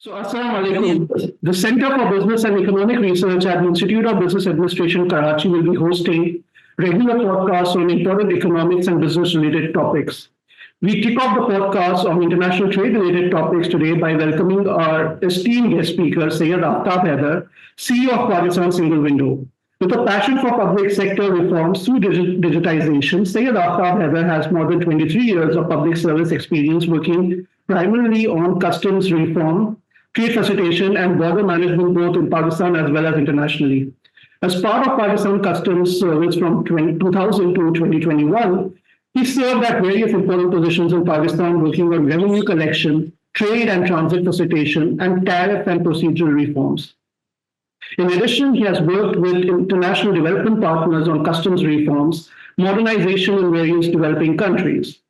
So, Assalamu alaikum. The Center for Business and Economic Research at the Institute of Business Administration, Karachi, will be hosting regular podcasts on important economics and business related topics. We kick off the podcast on international trade related topics today by welcoming our esteemed guest speaker, Syed Aftab Haider, CEO of Pakistan Single Window. With a passion for public sector reforms through digitization, Syed Aftab Haider has more than 23 years of public service experience working primarily on customs reform, trade facilitation, and border management both in Pakistan as well as internationally. As part of Pakistan Customs Service from 2000 to 2021, he served at various important positions in Pakistan, working on revenue collection, trade and transit facilitation, and tariff and procedural reforms. In addition, he has worked with international development partners on customs reforms, modernization in various developing countries.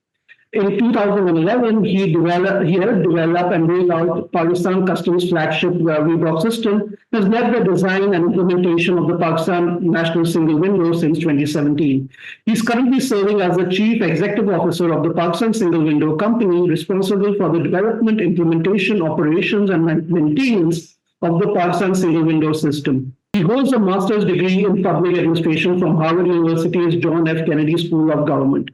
In 2011, he helped develop and roll out Pakistan Customs flagship VBOC system, has led the design and implementation of the Pakistan National Single Window since 2017. He's currently serving as the Chief Executive Officer of the Pakistan Single Window Company, responsible for the development, implementation, operations, and maintenance of the Pakistan Single Window system. He holds a master's degree in public administration from Harvard University's John F. Kennedy School of Government.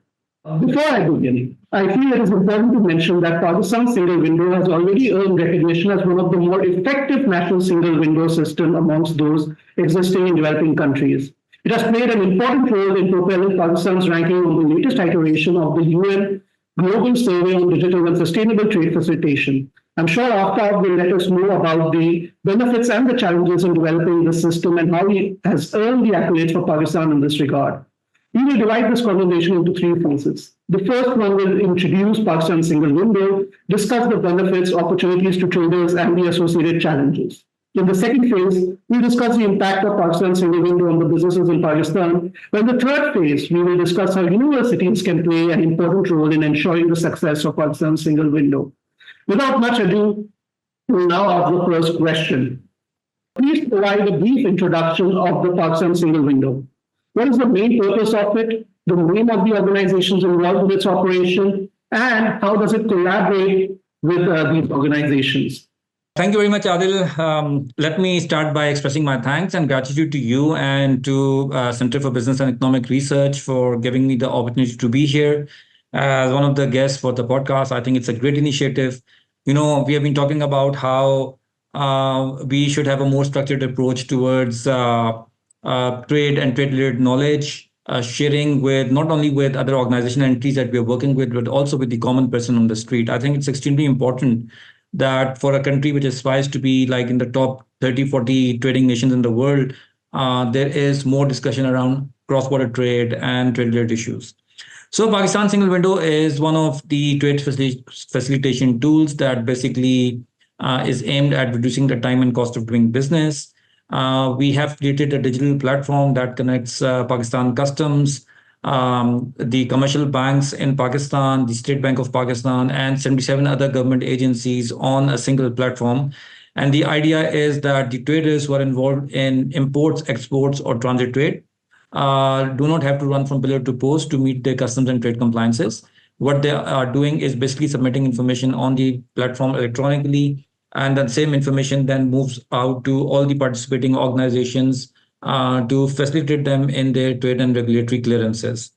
Before I begin, I feel it is important to mention that Pakistan Single Window has already earned recognition as one of the more effective national single window system amongst those existing in developing countries. It has played an important role in propelling Pakistan's ranking on the latest iteration of the UN Global Survey on Digital and Sustainable Trade Facilitation. I'm sure Aftab will let us know about the benefits and the challenges in developing this system and how he has earned the accolades for Pakistan in this regard. We will divide this conversation into three phases. The first one will introduce Pakistan Single Window, discuss the benefits, opportunities to traders, and the associated challenges. In the second phase, we'll discuss the impact of Pakistan Single Window on the businesses in Pakistan. While in the third phase, we will discuss how universities can play an important role in ensuring the success of Pakistan Single Window. Without much ado, we'll now ask the first question. Please provide a brief introduction of the Pakistan Single Window. What is the main purpose of it, the name of the organizations involved in its operation, and how does it collaborate with these organizations? Thank you very much, Adil. Let me start by expressing my thanks and gratitude to you and to Center for Business and Economic Research for giving me the opportunity to be here as one of the guests for the podcast. I think it's a great initiative. You know, we have been talking about how we should have a more structured approach towards trade and trade-related knowledge, sharing with not only with other organization entities that we are working with, but also with the common person on the street. I think it's extremely important that for a country which aspires to be like in the top 30, 40 trading nations in the world, there is more discussion around cross-border trade and trade-related issues. So Pakistan Single Window is one of the trade facilitation tools that basically is aimed at reducing the time and cost of doing business. We have created a digital platform that connects Pakistan Customs, the commercial banks in Pakistan, the State Bank of Pakistan, and 77 other government agencies on a single platform. And the idea is that the traders who are involved in imports, exports, or transit trade do not have to run from pillar to post to meet their customs and trade compliances. What they are doing is basically submitting information on the platform electronically, and that same information then moves out to all the participating organizations to facilitate them in their trade and regulatory clearances.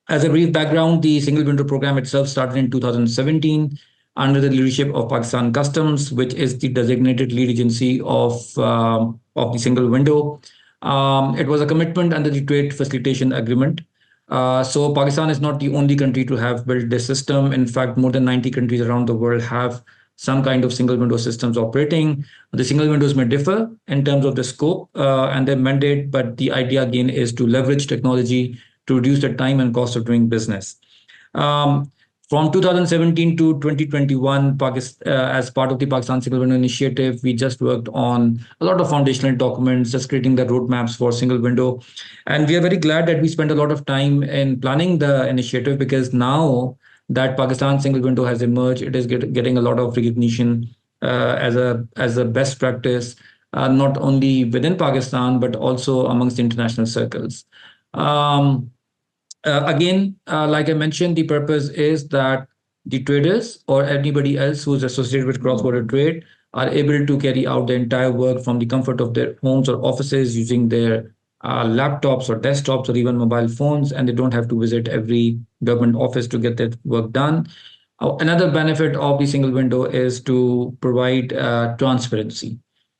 As a brief background, the Single Window program itself started in 2017 under the leadership of Pakistan Customs, which is the designated lead agency of the Single Window. It was a commitment under the Trade Facilitation Agreement. So Pakistan is not the only country to have built this system. In fact, more than 90 countries around the world have some kind of single window systems operating. The single windows may differ in terms of the scope and their mandate, but the idea again is to leverage technology to reduce the time and cost of doing business. From 2017 to 2021, as part of the Pakistan Single Window Initiative, we just worked on a lot of foundational documents, just creating the roadmaps for single window. And we are very glad that we spent a lot of time in planning the initiative, because now that Pakistan Single Window has emerged, it is getting a lot of recognition as a best practice, not only within Pakistan, but also amongst international circles. Again, like I mentioned, the purpose is that the traders or anybody else who's associated with cross-border trade are able to carry out the entire work from the comfort of their homes or offices using their laptops or desktops or even mobile phones, and they don't have to visit every government office to get that work done. Another benefit of the single window is to provide transparency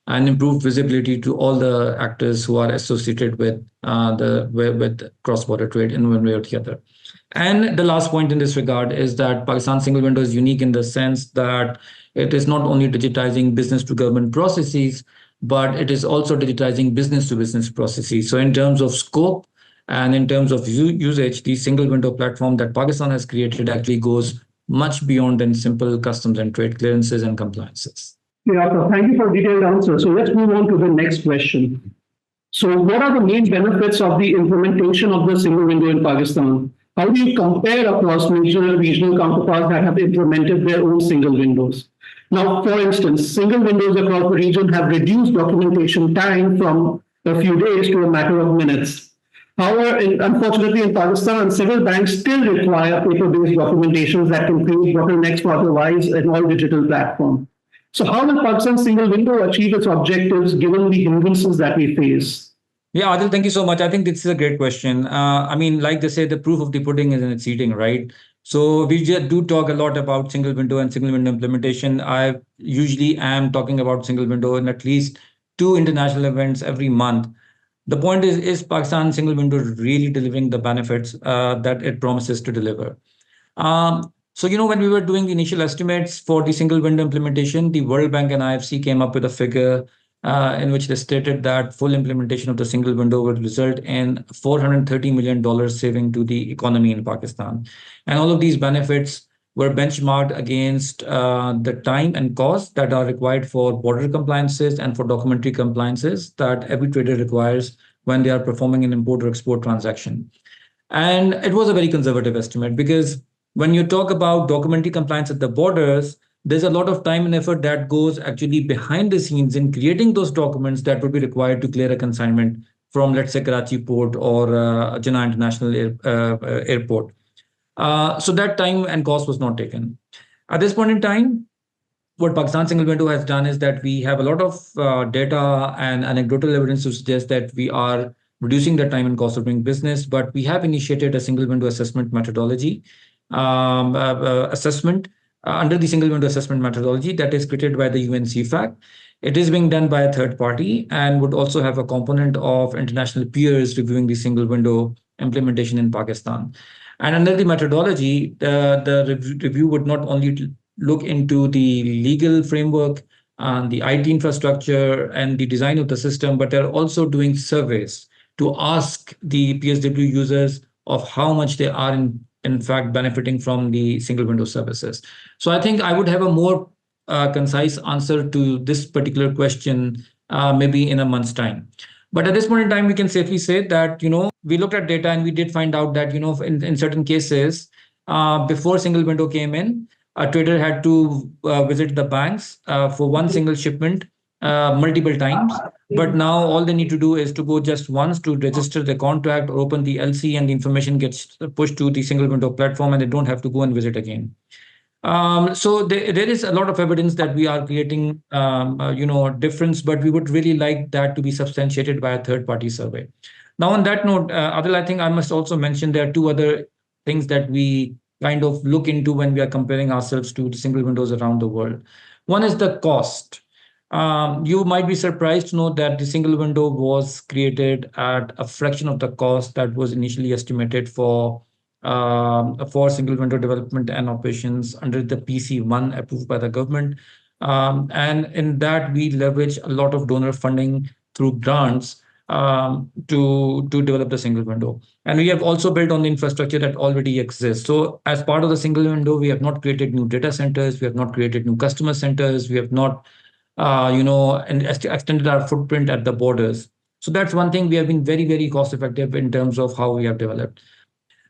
and improve visibility to all the actors who are associated with with cross-border trade in one way or the other. And the last point in this regard is that Pakistan single window is unique in the sense that it is not only digitizing business to government processes, but it is also digitizing business to business processes. So in terms of scope and in terms of usage, the single window platform that Pakistan has created actually goes much beyond than simple customs and trade clearances and compliances. Yeah, so thank you for detailed answer. So let's move on to the next question. So what are the main benefits of the implementation of the single window in Pakistan? How do you compare across regional counterparts that have implemented their own single windows? Now, for instance, single windows across the region have reduced documentation time from a few days to a matter of minutes. However, unfortunately, in Pakistan, several banks still require paper-based documentations that can create bottlenecks for otherwise an all-digital platform. So, how will Pakistan's single window achieve its objectives given the hindrances that we face? Yeah, Adil, thank you so much. I think this is a great question. I mean, like they say, the proof of the pudding is in its eating, right? So we just do talk a lot about single window and single window implementation. I usually am talking about single window in at least two international events every month. The point is Pakistan single window really delivering the benefits that it promises to deliver? So, when we were doing the initial estimates for the single window implementation, the World Bank and IFC came up with a figure in which they stated that full implementation of the single window would result in $430 million saving to the economy in Pakistan. And all of these benefits were benchmarked against the time and cost that are required for border compliances and for documentary compliances that every trader requires when they are performing an import or export transaction. And it was a very conservative estimate because when you talk about documentary compliance at the borders, there's a lot of time and effort that goes actually behind the scenes in creating those documents that would be required to clear a consignment from, let's say, Karachi port or Jinnah International Airport. So that time and cost was not taken. At this point in time, what Pakistan Single Window has done is that we have a lot of data and anecdotal evidence to suggest that we are reducing the time and cost of doing business, but we have initiated a single window assessment methodology assessment under the single window assessment methodology that is created by the UNCFAC. It is being done by a third party and would also have a component of international peers reviewing the single window implementation in Pakistan. And under the methodology, the review would not only look into the legal framework and the IT infrastructure and the design of the system, but they're also doing surveys to ask the PSW users of how much they are in fact benefiting from the single window services. So I think I would have a more concise answer to this particular question maybe in a month's time. But at this point in time, we can safely say that, we looked at data and we did find out that, in certain cases, before single window came in, a trader had to visit the banks for one single shipment multiple times. But now all they need to do is to go just once to register the contract or open the LC, and the information gets pushed to the single window platform and they don't have to go and visit again. So there is a lot of evidence that we are creating, difference, but we would really like that to be substantiated by a third-party survey. Now, on that note, Adil, I think I must also mention there are two other things that we kind of look into when we are comparing ourselves to the single windows around the world. One is the cost. You might be surprised to know that the single window was created at a fraction of the cost that was initially estimated for single window development and operations under the PC1 approved by the government. And in that, we leverage a lot of donor funding through grants to develop the single window. And we have also built on the infrastructure that already exists. So as part of the single window, we have not created new data centers, we have not created new customer centers, we have not and extended our footprint at the borders. So that's one thing. We have been very, very cost effective in terms of how we have developed.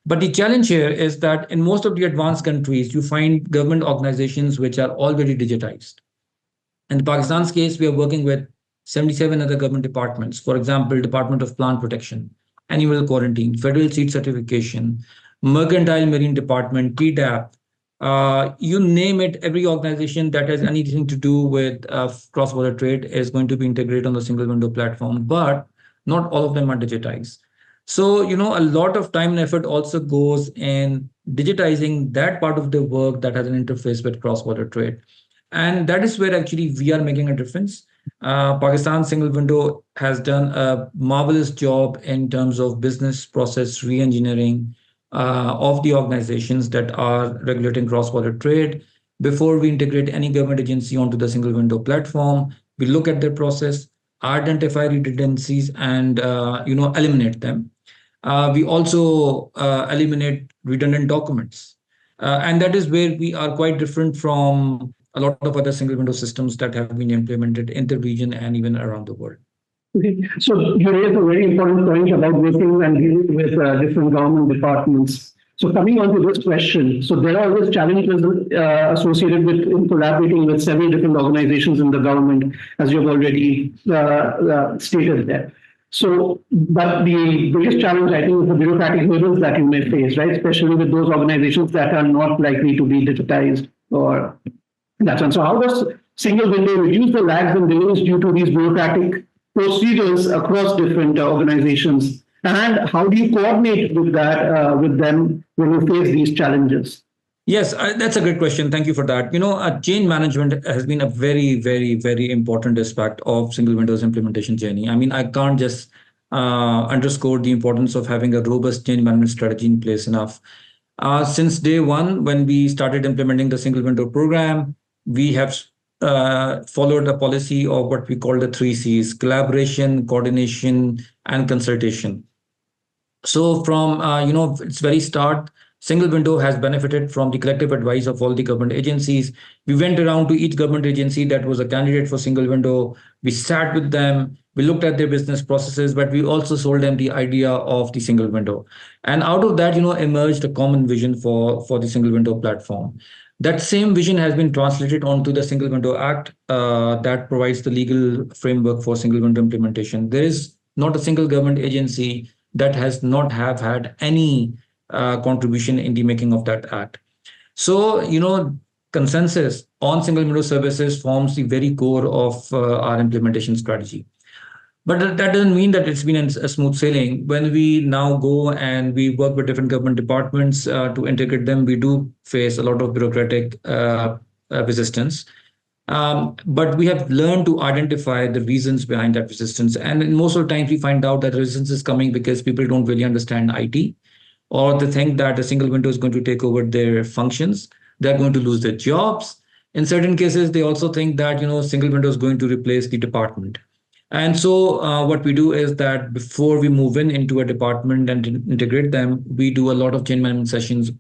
But the challenge here is that in most of the advanced countries, you find government organizations which are already digitized. In Pakistan's case, we are working with 77 other government departments. For example, Department of Plant Protection, Animal Quarantine, Federal Seed Certification, Mercantile Marine Department, TDAP, You name it, every organization that has anything to do with cross-border trade is going to be integrated on the single window platform, but not all of them are digitized. So, a lot of time and effort also goes in digitizing that part of the work that has an interface with cross-border trade. And that is where actually we are making a difference. Pakistan Single Window has done a marvelous job in terms of business process re-engineering of the organizations that are regulating cross-border trade. Before we integrate any government agency onto the single window platform, we look at their process, identify redundancies, and eliminate them. We also eliminate redundant documents, and that is where we are quite different from a lot of other single window systems that have been implemented in the region and even around the world. Okay. So you raised a very important point about working and dealing with different government departments. So coming on to this question, so there are always challenges associated with in collaborating with several different organizations in the government, as you have already stated there. So, but the biggest challenge, I think, is the bureaucratic hurdles that you may face, right? Especially with those organizations that are not likely to be digitized or that's one. So how does single window reduce the lags and delays due to these bureaucratic procedures across different organizations? And how do you coordinate with that with them when you face these challenges? Yes, that's a great question. Thank you for that. Change management has been a very, very, very important aspect of single Windows implementation journey. I mean, I can't just underscore the importance of having a robust change management strategy in place enough. Since day one, when we started implementing the single window program, we have followed a policy of what we call the 3 Cs: collaboration, coordination, and consultation. So from its very start, single window has benefited from the collective advice of all the government agencies. We went around to each government agency that was a candidate for single window. We sat with them. We looked at their business processes, but we also sold them the idea of the single window. And out of that, emerged a common vision for the single window platform. That same vision has been translated onto the Single Window Act that provides the legal framework for single window implementation. There is not a single government agency that has not have had any contribution in the making of that act. So, consensus on single window services forms the very core of our implementation strategy. But that doesn't mean that it's been a smooth sailing. When we now go and we work with different government departments to integrate them, we do face a lot of bureaucratic resistance. But we have learned to identify the reasons behind that resistance. And in most of the times, we find out that the resistance is coming because people don't really understand IT, or they think that a single window is going to take over their functions. They're going to lose their jobs. In certain cases, they also think that, single window is going to replace the department. And so what we do is that before we move into a department and integrate them, we do a lot of change management sessions,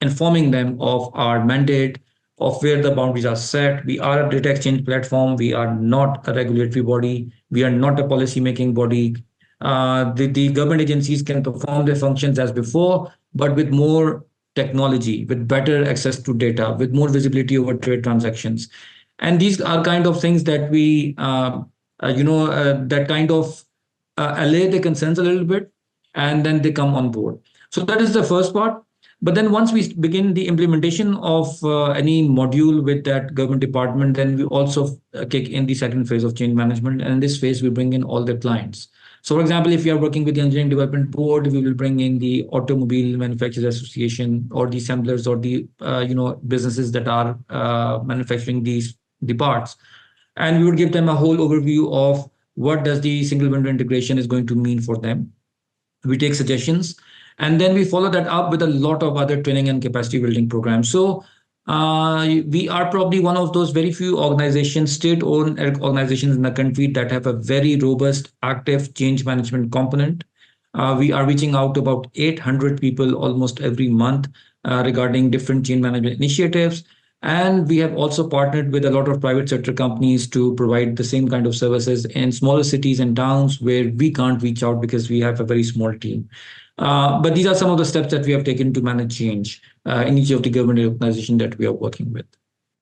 informing them of our mandate, of where the boundaries are set. We are a data exchange platform. We are not a regulatory body. We are not a policy making body. The government agencies can perform their functions as before, but with more technology, with better access to data, with more visibility over trade transactions. And these are kind of things that we that kind of allay the concerns a little bit, and then they come on board. So that is the first part. But then once we begin the implementation of any module with that government department, then we also kick in the second phase of change management. And in this phase, we bring in all the clients. So, for example, if you are working with the Engineering Development Board, we will bring in the Automobile Manufacturers Association, or the assemblers, or the businesses that are manufacturing the parts. And we would give them a whole overview of what does the single window integration is going to mean for them. We take suggestions, and then we follow that up with a lot of other training and capacity building programs. So we are probably one of those very few organizations, state-owned organizations in the country, that have a very robust, active change management component. We are reaching out to about 800 people almost every month regarding different change management initiatives. And we have also partnered with a lot of private sector companies to provide the same kind of services in smaller cities and towns where we can't reach out because we have a very small team. But these are some of the steps that we have taken to manage change in each of the government organizations that we are working with.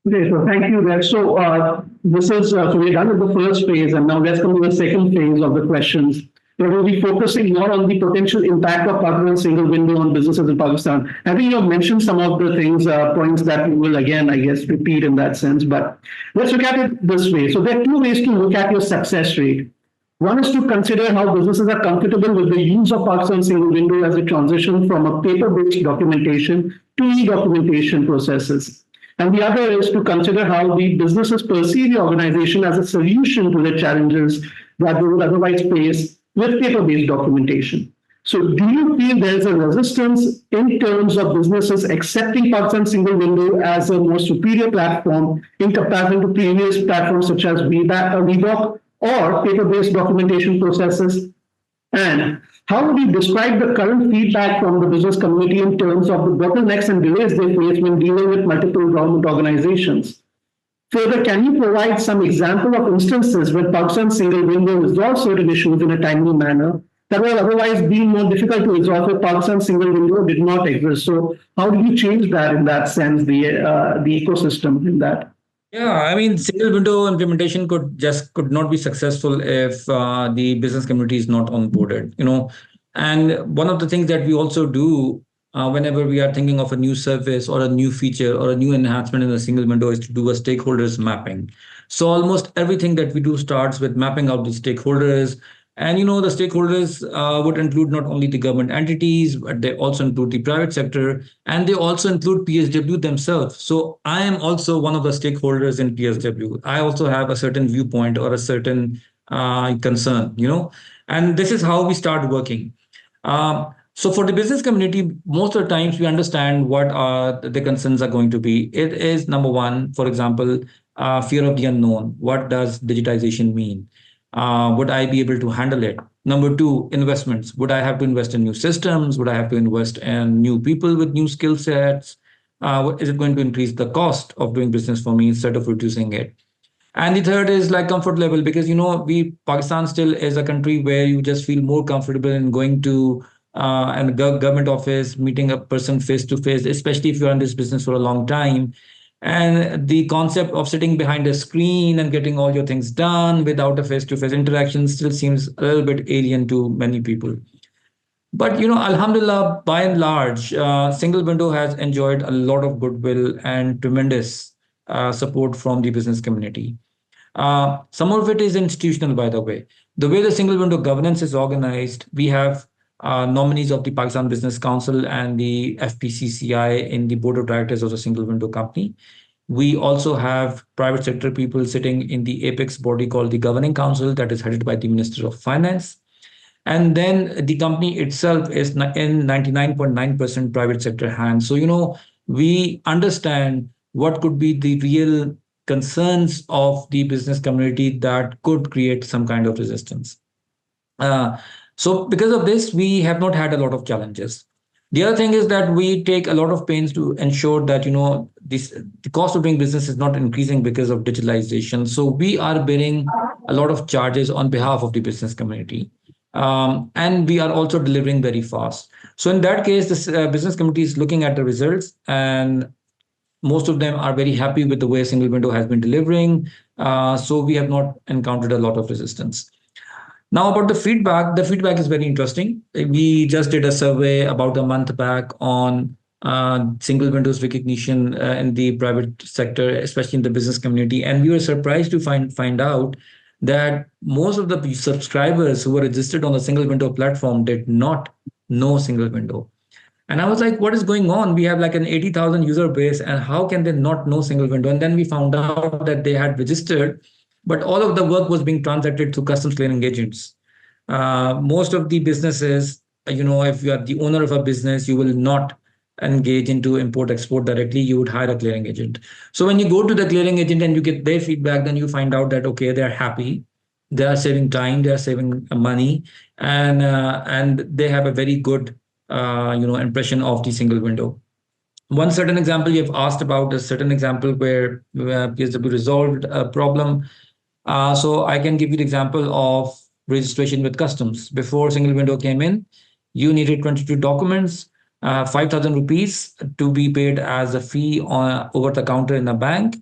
Okay, so thank you there. So this is so we're done with the first phase, and now let's come to the second phase of the questions. we'll be focusing more on the potential impact of Pakistan single window on businesses in Pakistan. I think you have mentioned some of the things, points that we will again, I guess, repeat in that sense. But let's look at it this way. So there are two ways to look at your success rate. One is to consider how businesses are comfortable with the use of Pakistan single window as a transition from a paper-based documentation to e-documentation processes. And the other is to consider how the businesses perceive the organization as a solution to the challenges that they would otherwise face with paper-based documentation. So do you feel there is a resistance in terms of businesses accepting Pakistan single window as a more superior platform in comparison to previous platforms such as Reebok or paper-based documentation processes? And how would you describe the current feedback from the business community in terms of the bottlenecks and delays they face when dealing with multiple government organizations? Further, can you provide some example of instances where Pakistan single window resolved certain issues in a timely manner that would otherwise be more difficult to resolve if Pakistan single window did not exist? So, how do you change that in that sense, the ecosystem in that? Yeah, I mean, single window implementation could not be successful if the business community is not onboarded, And one of the things that we also do whenever we are thinking of a new service or a new feature or a new enhancement in a single window is to do a stakeholders mapping. So almost everything that we do starts with mapping out the stakeholders, and the stakeholders would include not only the government entities, but they also include the private sector, and they also include PSW themselves. So I am also one of the stakeholders in PSW. I also have a certain viewpoint or a certain concern, and this is how we start working. So for the business community, most of the times we understand what the concerns are going to be. It is number one, for example, fear of the unknown. What does digitization mean? Would I be able to handle it? Number two, investments. Would I have to invest in new systems? Would I have to invest in new people with new skill sets? Is it going to increase the cost of doing business for me instead of reducing it? And the third is like comfort level, because Pakistan still is a country where you just feel more comfortable in going to a government office, meeting a person face to face, especially if you're in this business for a long time. And the concept of sitting behind a screen and getting all your things done without a face-to-face interaction still seems a little bit alien to many people. But Alhamdulillah, by and large, single window has enjoyed a lot of goodwill and tremendous support from the business community. Some of it is institutional, by the way. The way the single window governance is organized, we have nominees of the Pakistan Business Council and the FPCCI in the board of directors of the single window company. We also have private sector people sitting in the apex body called the Governing Council that is headed by the Minister of Finance. And then the company itself is in 99.9% private sector hands. So, we understand what could be the real concerns of the business community that could create some kind of resistance. So because of this, we have not had a lot of challenges. The other thing is that we take a lot of pains to ensure that the cost of doing business is not increasing because of digitalization. So we are bearing a lot of charges on behalf of the business community, and we are also delivering very fast. So in that case, this business community is looking at the results, and most of them are very happy with the way single window has been delivering. So we have not encountered a lot of resistance. Now about the feedback is very interesting. We just did a survey about a month back on single windows recognition in the private sector, especially in the business community, and we were surprised to find out that most of the subscribers who were registered on the single window platform did not know single window. And I was like, what is going on? We have like an 80,000 user base, and how can they not know single window? And then we found out that they had registered, but all of the work was being transacted through customs clearing agents. Most of the businesses, if you are the owner of a business, you will not engage into import export directly. You would hire a clearing agent. So when you go to the clearing agent and you get their feedback, then you find out that, okay, they're happy. They are saving time, they are saving money, and they have a very good impression of the single window. One certain example you've asked about, a certain example where PSW resolved a problem. So I can give you the example of registration with customs. Before single window came in, you needed 22 documents, 5,000 rupees to be paid as a fee over the counter in a bank.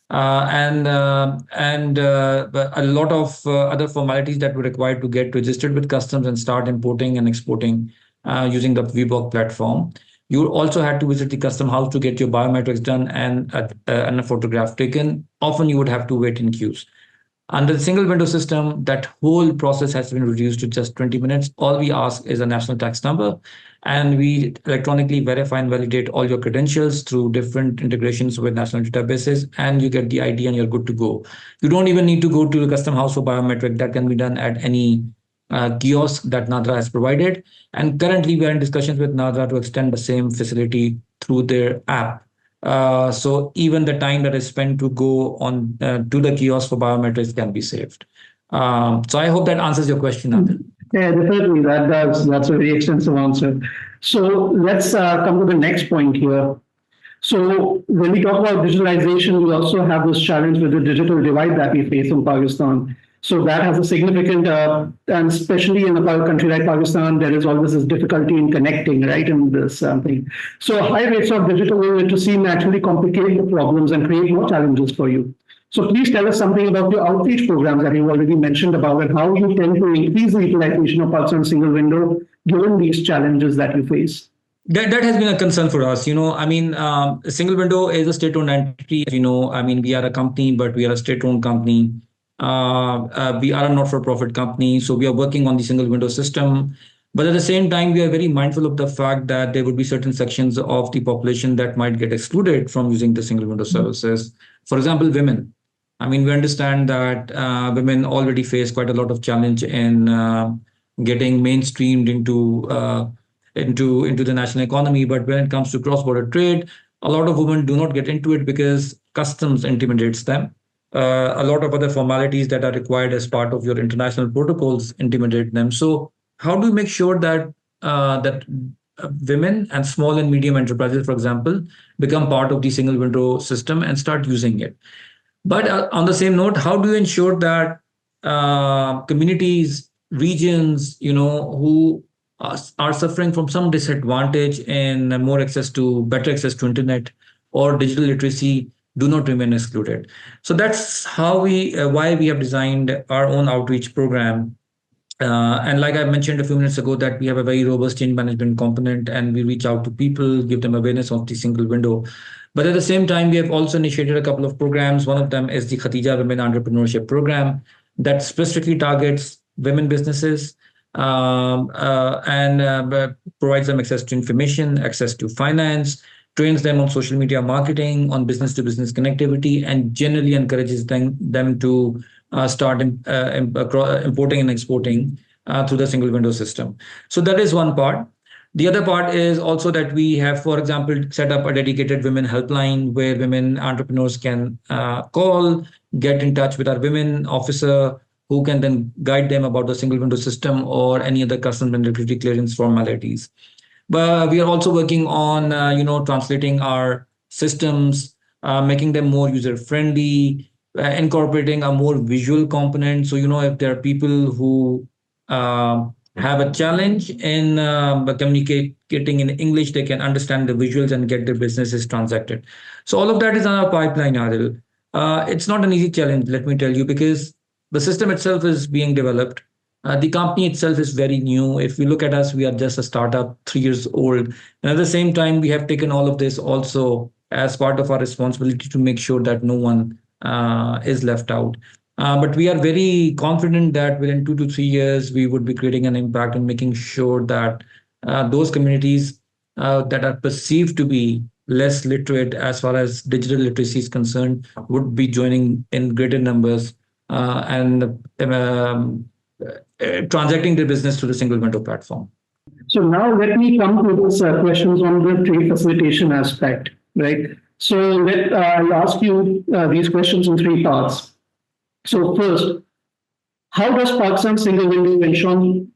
and a lot of other formalities that were required to get registered with customs and start importing and exporting using the VBOC platform. You also had to visit the custom house to get your biometrics done and a photograph taken. Often you would have to wait in queues. Under the single window system, that whole process has been reduced to just 20 minutes. All we ask is a national tax number, and we electronically verify and validate all your credentials through different integrations with national databases, and you get the ID and you're good to go. You don't even need to go to the custom house for biometric. That can be done at any kiosk that NADRA has provided. And currently, we are in discussions with NADRA to extend the same facility through their app. So even the time that is spent to go on to the kiosk for biometrics can be saved. So I hope that answers your question, Adil. Yeah, definitely. That does. That's a very extensive answer. So let's come to the next point here. So when we talk about digitalization, we also have this challenge with the digital divide that we face in Pakistan. So that has a significant, and especially in a country like Pakistan, there is always this difficulty in connecting, right, in this thing. So high rates of digital literacy naturally complicate the problems and create more challenges for you. So please tell us something about your outreach programs that you've already mentioned about and how you tend to increase the utilization of Pakistan single window given these challenges that you face. That has been a concern for us. I mean, single window is a state-owned entity. As you know, I mean, we are a company, but we are a state-owned company. We are a not-for-profit company, so we are working on the single window system. But at the same time, we are very mindful of the fact that there would be certain sections of the population that might get excluded from using the single window services. For example, women. I mean, we understand that women already face quite a lot of challenge in getting mainstreamed into the national economy. But when it comes to cross-border trade, a lot of women do not get into it because customs intimidates them. A lot of other formalities that are required as part of your international protocols intimidate them. So how do you make sure that women and small and medium enterprises, for example, become part of the single window system and start using it? But on the same note, how do you ensure that communities, regions, who are suffering from some disadvantage in better access to internet or digital literacy do not remain excluded? So that's why we have designed our own outreach program. And like I mentioned a few minutes ago, that we have a very robust change management component, and we reach out to people, give them awareness of the single window. But at the same time, we have also initiated a couple of programs. One of them is the Khatija Women Entrepreneurship Program that specifically targets women businesses and provides them access to information, access to finance, trains them on social media marketing, on business-to-business connectivity, and generally encourages them to start importing and exporting through the single window system. So that is one part. The other part is also that we have, for example, set up a dedicated women helpline where women entrepreneurs can call, get in touch with our women officer, who can then guide them about the single window system or any other customs and regulatory clearance formalities. But we are also working on, translating our systems, making them more user-friendly, incorporating a more visual component. So, if there are people who have a challenge in communicating in English, they can understand the visuals and get their businesses transacted. So all of that is on our pipeline, Adil. It's not an easy challenge, let me tell you, because the system itself is being developed. The company itself is very new. If we look at us, we are just a startup, 3 years old. And at the same time, we have taken all of this also as part of our responsibility to make sure that no one is left out. But we are very confident that within 2 to 3 years, we would be creating an impact and making sure that those communities that are perceived to be less literate as far as digital literacy is concerned would be joining in greater numbers and transacting their business through the single window platform. So now let me come to these questions on the trade facilitation aspect, right? So I'll ask you these questions in three parts. So first, how does Pakistan single window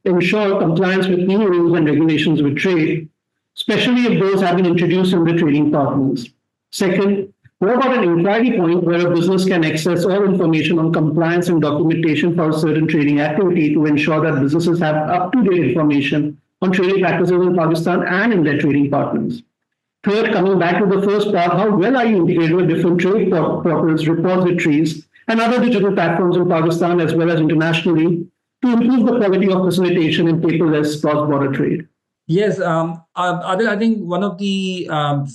ensure compliance with new rules and regulations with trade, especially if those have been introduced in the trading partners? Second, what about an inquiry point where a business can access all information on compliance and documentation for a certain trading activity to ensure that businesses have up-to-date information on trading practices in Pakistan and in their trading partners? Third, coming back to the first part, how well are you integrated with different trade portals, repositories, and other digital platforms in Pakistan as well as internationally to improve the quality of facilitation in paperless cross-border trade? Yes, Adil, I think one of the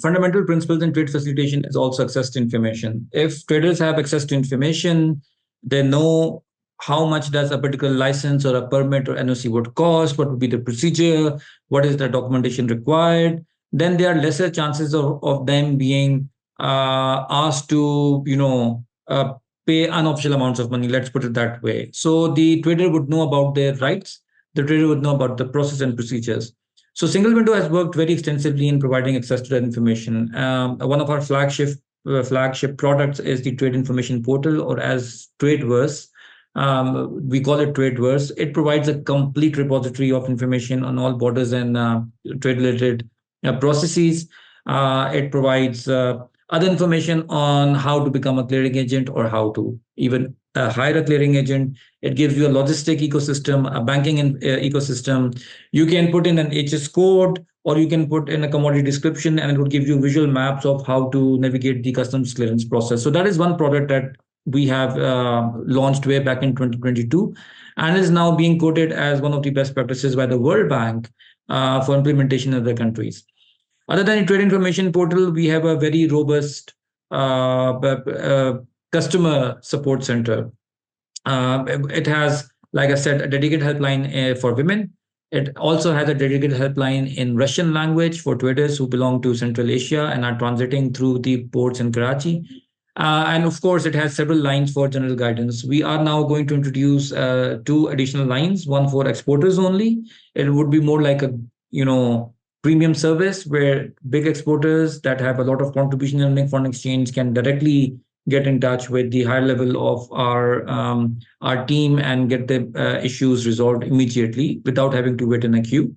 fundamental principles in trade facilitation is also access to information. If traders have access to information, they know how much does a particular license or a permit or NOC would cost, what would be the procedure, what is the documentation required, then there are lesser chances of them being asked to, pay unofficial amounts of money, let's put it that way. So the trader would know about their rights, the trader would know about the process and procedures. So single window has worked very extensively in providing access to that information. One of our flagship products is the Trade Information Portal, or as TradeVerse. We call it TradeVerse. It provides a complete repository of information on all borders and trade-related processes. It provides other information on how to become a clearing agent or how to even hire a clearing agent. It gives you a logistic ecosystem, a banking ecosystem. You can put in an HS code, or you can put in a commodity description, and it would give you visual maps of how to navigate the customs clearance process. So that is one product that we have launched way back in 2022 and is now being quoted as one of the best practices by the World Bank for implementation in other countries. Other than the trade information portal, we have a very robust customer support center. It has, like I said, a dedicated helpline for women. It also has a dedicated helpline in Russian language for traders who belong to Central Asia and are transiting through the ports in Karachi. And of course, it has several lines for general guidance. We are now going to introduce two additional lines, one for exporters only. It would be more like a, premium service where big exporters that have a lot of contribution in foreign exchange can directly get in touch with the higher level of our team and get the issues resolved immediately without having to wait in a queue.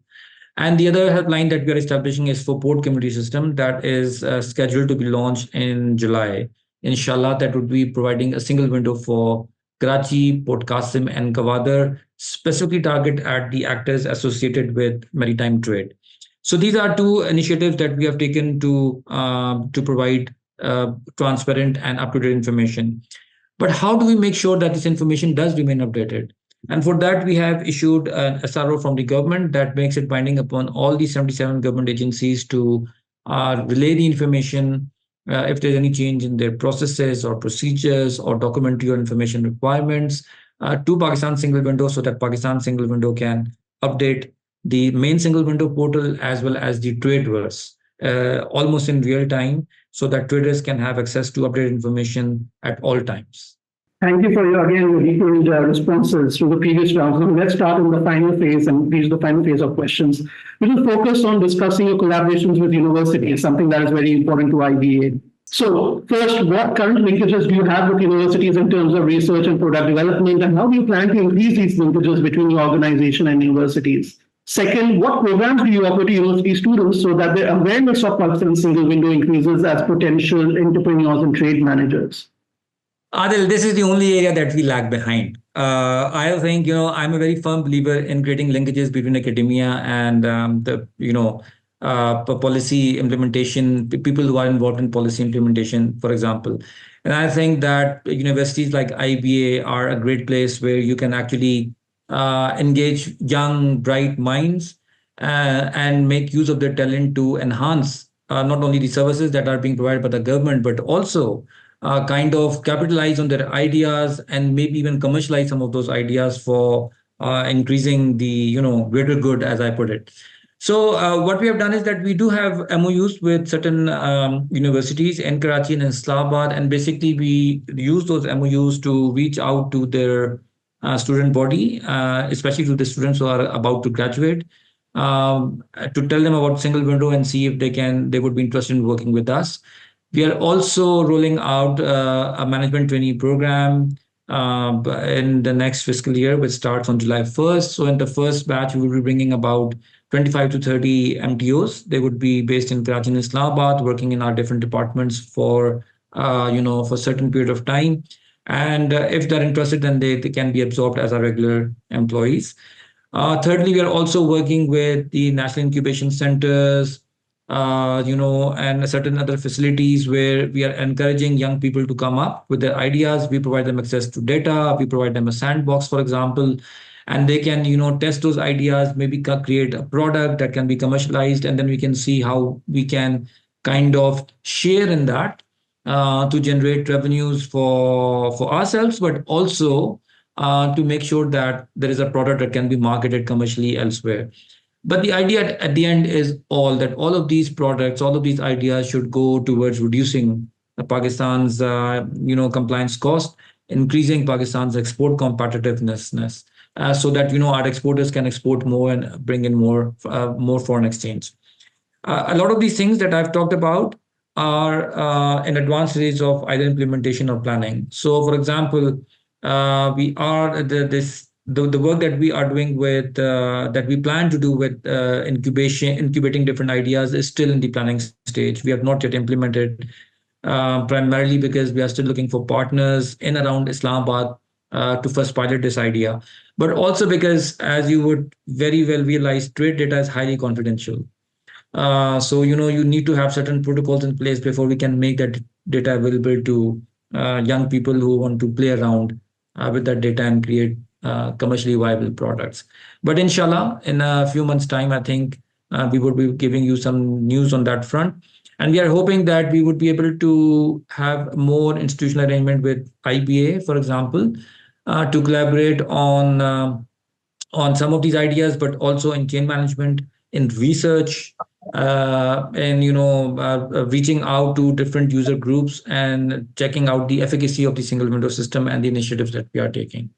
And the other helpline that we are establishing is for port community system that is scheduled to be launched in July. Inshallah, that would be providing a single window for Karachi, Port Qasim, and Gwadar, specifically target at the actors associated with maritime trade. So these are two initiatives that we have taken to provide transparent and up-to-date information. But how do we make sure that this information does remain updated? And for that, we have issued an SRO from the government that makes it binding upon all the 77 government agencies to relay the information if there's any change in their processes or procedures or documentary or information requirements to Pakistan Single Window, so that Pakistan Single Window can update the main single window portal as well as the TradeVerse almost in real time, so that traders can have access to updated information at all times. Thank you for your detailed responses to the previous rounds. Now let's start in the final phase and reach the final phase of questions. We will focus on discussing your collaborations with universities, something that is very important to IBA. So first, what current linkages do you have with universities in terms of research and product development, and how do you plan to increase these linkages between your organization and universities? Second, what programs do you offer to university students so that their awareness of Pakistan Single Window increases as potential entrepreneurs and trade managers? Adil, this is the only area that we lag behind. I think, I'm a very firm believer in creating linkages between academia and policy implementation, people who are involved in policy implementation, for example. And I think that universities like IBA are a great place where you can actually engage young, bright minds and make use of their talent to enhance not only the services that are being provided by the government, but also kind of capitalize on their ideas and maybe even commercialize some of those ideas for increasing the greater good, as I put it. So what we have done is that we do have MOUs with certain universities in Karachi and Islamabad, and basically we use those MOUs to reach out to their student body, especially to the students who are about to graduate, to tell them about single window and see if they would be interested in working with us. We are also rolling out a management trainee program in the next fiscal year, which starts on July 1st. So in the first batch, we will be bringing about 25 to 30 MTOs. They would be based in Karachi and Islamabad, working in our different departments for a certain period of time. And if they're interested, then they can be absorbed as our regular employees. Thirdly, we are also working with the national incubation centers, and certain other facilities where we are encouraging young people to come up with their ideas. We provide them access to data. We provide them a sandbox, for example, and they can, test those ideas, maybe create a product that can be commercialized, and then we can see how we can kind of share in that to generate revenues for ourselves, but also to make sure that there is a product that can be marketed commercially elsewhere. But the idea at the end is that all of these products, all of these ideas should go towards reducing Pakistan's compliance cost, increasing Pakistan's export competitiveness, so that our exporters can export more and bring in more foreign exchange. A lot of these things that I've talked about are in advanced stage of either implementation or planning. So, for example, we are the work that we are doing with that we plan to do with incubating different ideas is still in the planning stage. We have not yet implemented, primarily because we are still looking for partners in around Islamabad to first pilot this idea, but also because, as you would very well realize, trade data is highly confidential. So you need to have certain protocols in place before we can make that data available to young people who want to play around with that data and create commercially viable products. But inshallah, in a few months' time, I think we would be giving you some news on that front. And we are hoping that we would be able to have more institutional arrangement with IBA, for example, to collaborate on some of these ideas, but also in chain management, in research, and reaching out to different user groups and checking out the efficacy of the single window system and the initiatives that we are taking.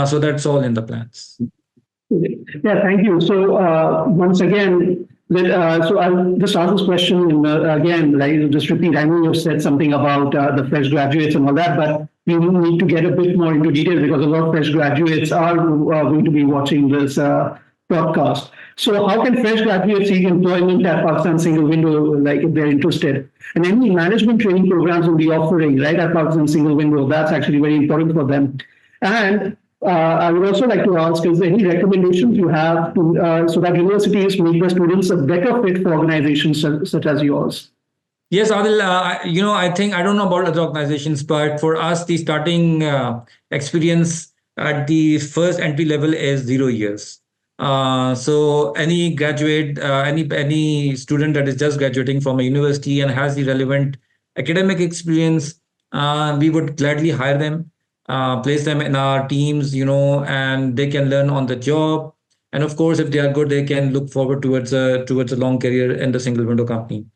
So that's all in the plans. Yeah, thank you. So once again, so I'll just ask this question again, like just repeat. I know you've said something about the fresh graduates and all that, but we need to get a bit more into detail because a lot of fresh graduates are going to be watching this broadcast. So how can fresh graduates seek employment at Pakistan Single Window, like if they're interested? And any management training programs will be offering, right, at Pakistan Single Window. That's actually very important for them. And I would also like to ask, is there any recommendations you have to, so that universities make the students a better fit for organizations such as yours? Yes, Adil, I think, I don't know about other organizations, but for us, the starting experience at the first entry level is 0 years. So any graduate, any student that is just graduating from a university and has the relevant academic experience, we would gladly hire them, place them in our teams, and they can learn on the job. And of course, if they are good, they can look forward towards a long career in the single window company.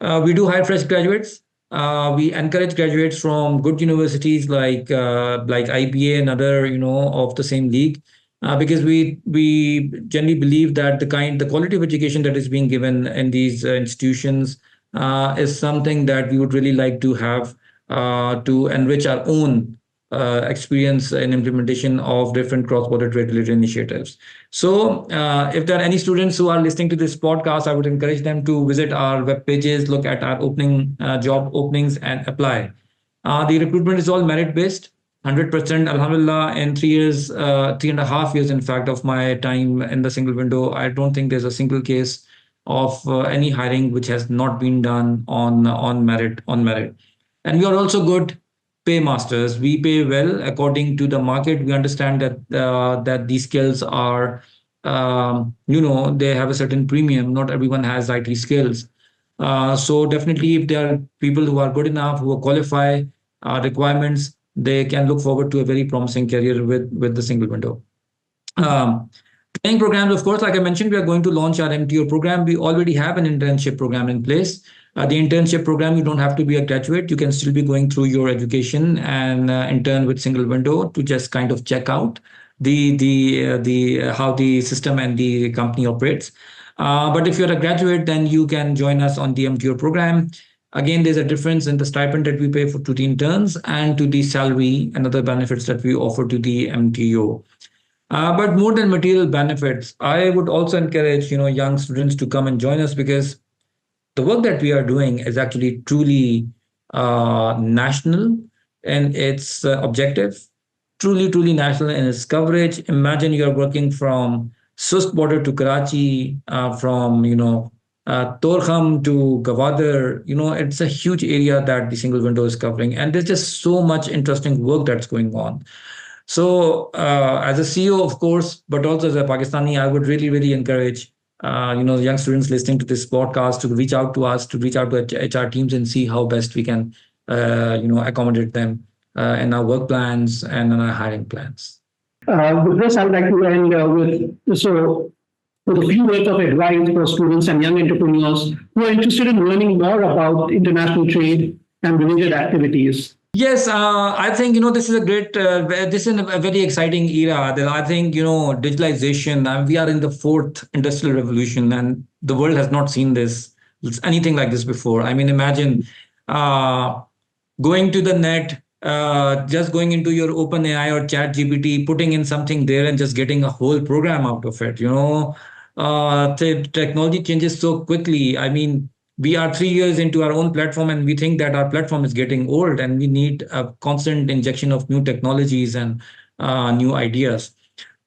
We do hire fresh graduates. We encourage graduates from good universities like IBA and other of the same league, because we generally believe that the quality of education that is being given in these institutions is something that we would really like to have to enrich our own experience in implementation of different cross-border trade-related initiatives. So if there are any students who are listening to this podcast, I would encourage them to visit our web pages, look at our job openings, and apply. The recruitment is all merit-based, 100%. Alhamdulillah, in 3 years, 3.5 years, in fact, of my time in the single window, I don't think there's a single case of any hiring which has not been done on merit. And we are also good paymasters. We pay well according to the market. We understand that these skills are, they have a certain premium. Not everyone has IT skills. So definitely, if there are people who are good enough, who qualify requirements, they can look forward to a very promising career with the single window. Training programs, of course, like I mentioned, we are going to launch our MTO program. We already have an internship program in place. The internship program, you don't have to be a graduate. You can still be going through your education and intern with single window to just kind of check out the how the system and the company operates. But if you're a graduate, then you can join us on the MTO program. Again, there's a difference in the stipend that we pay to the interns and to the salary and other benefits that we offer to the MTO. But more than material benefits, I would also encourage young students to come and join us, because the work that we are doing is actually truly national in its objective, truly national in its coverage. Imagine you are working from Sust border to Karachi, from Torkham to Gavadir, it's a huge area that the single window is covering. And there's just so much interesting work that's going on. So, as a CEO, of course, but also as a Pakistani, I would really, really encourage, young students listening to this podcast to reach out to us, to reach out to HR teams and see how best we can, accommodate them in our work plans and in our hiring plans. With this, I would like to end with a few words of advice for students and young entrepreneurs who are interested in learning more about international trade and related activities. Yes, I think this is a great, this is a very exciting era. I think digitalization. We are in the fourth industrial revolution, and the world has not seen anything like this before. I mean, imagine going to the net, just going into your OpenAI or Chat GPT, putting in something there, and just getting a whole program out of it. Technology changes so quickly. I mean, we are 3 years into our own platform and we think that our platform is getting old and we need a constant injection of new technologies and new ideas.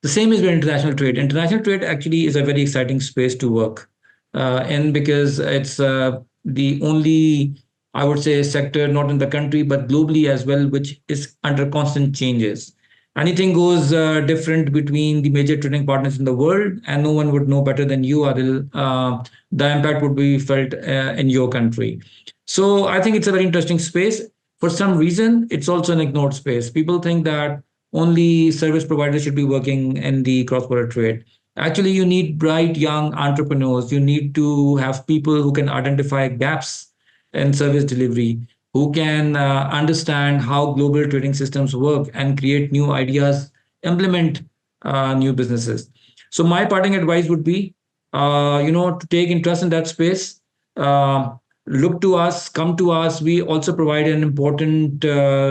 The same is with international trade. International trade actually is a very exciting space to work in, because it's the only, I would say, sector, not in the country, but globally as well, which is under constant changes. Anything goes different between the major trading partners in the world, and no one would know better than you, Adil. The impact would be felt in your country. So I think it's a very interesting space. For some reason, it's also an ignored space. People think that only service providers should be working in the cross-border trade. Actually, you need bright young entrepreneurs. You need to have people who can identify gaps in service delivery, who can understand how global trading systems work and create new ideas, implement new businesses. So my parting advice would be, to take interest in that space. Look to us, come to us. We also provide an important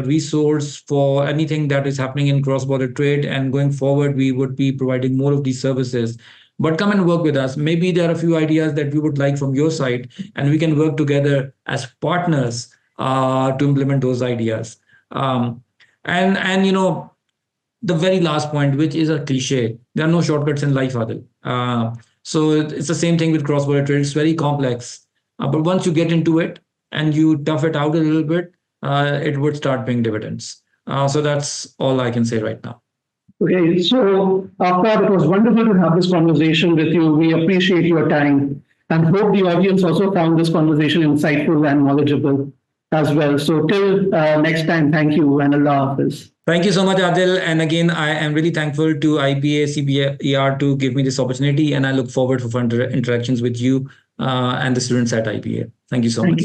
resource for anything that is happening in cross-border trade. And going forward, we would be providing more of these services. But come and work with us. Maybe there are a few ideas that we would like from your side, and we can work together as partners to implement those ideas. And the very last point, which is a cliche, there are no shortcuts in life, Adil. So it's the same thing with cross-border trade. It's very complex. But once you get into it and you tough it out a little bit, it would start paying dividends. So that's all I can say right now. Okay, so Aftab, it was wonderful to have this conversation with you. We appreciate your time and hope the audience also found this conversation insightful and knowledgeable as well. So till next time, thank you and Allah Hafiz. Thank you so much, Adil. And again, I am really thankful to IPA CBER to give me this opportunity, and I look forward for further interactions with you and the students at IPA. Thank you so much.